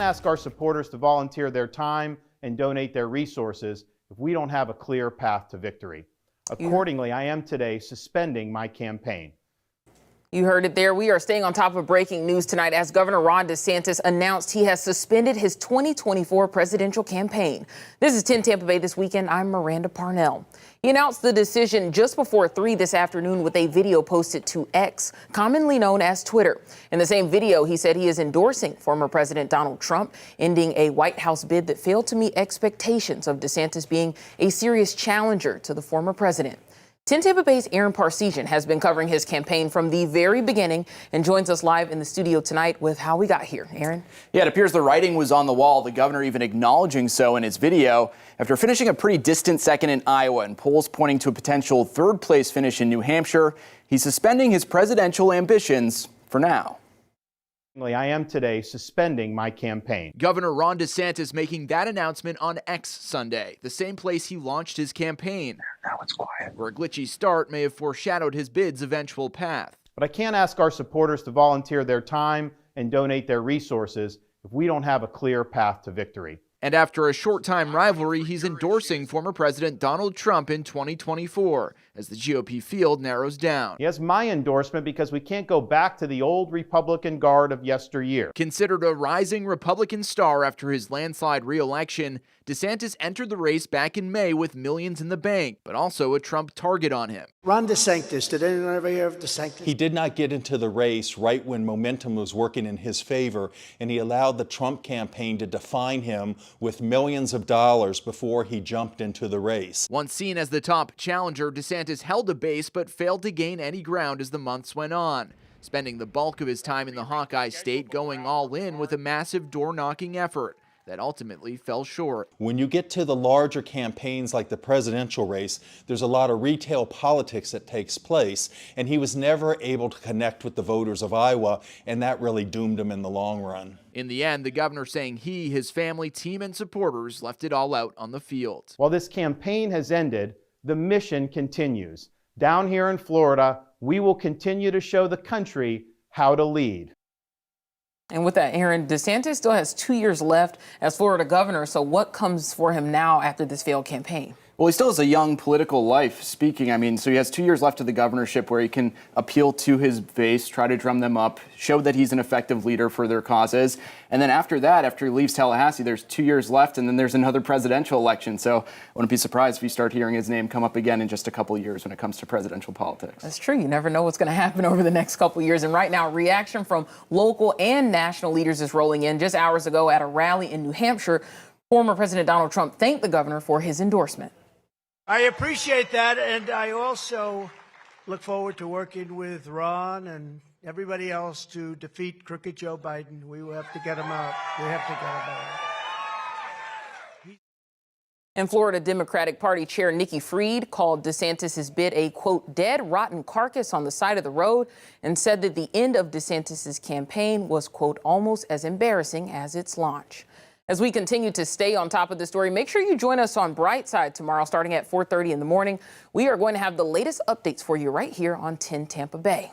Ask our supporters to volunteer their time and donate their resources if we don't have a clear path to victory. Accordingly, I am today suspending my campaign. You heard it there. We are staying on top of breaking news tonight as Governor Ron DeSantis announced he has suspended his 2024 presidential campaign. This is 10 Tampa Bay This Weekend. I'm Miranda Parnell. He announced the decision just before 3 this afternoon with a video posted to X, commonly known as Twitter. In the same video, he said he is endorsing former President Donald Trump, ending a White House bid that failed to meet expectations of DeSantis being a serious challenger to the former president. 10 Tampa Bay's Aaron Parseghian has been covering his campaign from the very beginning and joins us live in the studio tonight with how we got here. Aaron? Yeah, it appears the writing was on the wall, the governor even acknowledging so in his video. After finishing a pretty distant second in Iowa and polls pointing to a potential third-place finish in New Hampshire, he's suspending his presidential ambitions for now. I am today suspending my campaign. Governor Ron DeSantis making that announcement on X Sunday, the same place he launched his campaign. Now it's quiet. Where a glitchy start may have foreshadowed his bid's eventual path. But I can't ask our supporters to volunteer their time and donate their resources if we don't have a clear path to victory. And after a short-time rivalry, he's endorsing former President Donald Trump in 2024 as the GOP field narrows down. He has my endorsement because we can't go back to the old Republican guard of yesteryear. Considered a rising Republican star after his landslide re-election, DeSantis entered the race back in May with millions in the bank, but also a Trump target on him. Ron DeSantis, did anyone ever hear of DeSantis? He did not get into the race right when momentum was working in his favor, and he allowed the Trump campaign to define him with millions of dollars before he jumped into the race. Once seen as the top challenger, DeSantis held a base but failed to gain any ground as the months went on, spending the bulk of his time in the Hawkeye state going all in with a massive door-knocking effort that ultimately fell short. When you get to the larger campaigns like the presidential race, there's a lot of retail politics that takes place, and he was never able to connect with the voters of Iowa, and that really doomed him in the long run. In the end, the governor saying he, his family, team, and supporters left it all out on the field. While this campaign has ended, the mission continues. Down here in Florida, we will continue to show the country how to lead. And with that, Aaron, DeSantis still has 2 years left as Florida governor. So what comes for him now after this failed campaign? Well, he still has a young political life speaking. I mean, so he has 2 years left of the governorship where he can appeal to his base, try to drum them up, show that he's an effective leader for their causes. And then after that, after he leaves Tallahassee, there's 2 years left, and then there's another presidential election. So I wouldn't be surprised if we start hearing his name come up again in just a couple of years when it comes to presidential politics. That's true. You never know what's going to happen over the next couple of years. And right now, reaction from local and national leaders is rolling in. Just hours ago at a rally in New Hampshire, former President Donald Trump thanked the governor for his endorsement. I appreciate that, and I also look forward to working with Ron and everybody else to defeat crooked Joe Biden. We will have to get him out. We have to get him out. And Florida Democratic Party Chair Nikki Fried called DeSantis' bid a, quote, dead, rotten carcass on the side of the road and said that the end of DeSantis' campaign was, quote, almost as embarrassing as its launch. As we continue to stay on top of the story, make sure you join us on Brightside tomorrow starting at 4:30 in the morning. We are going to have the latest updates for you right here on 10 Tampa Bay.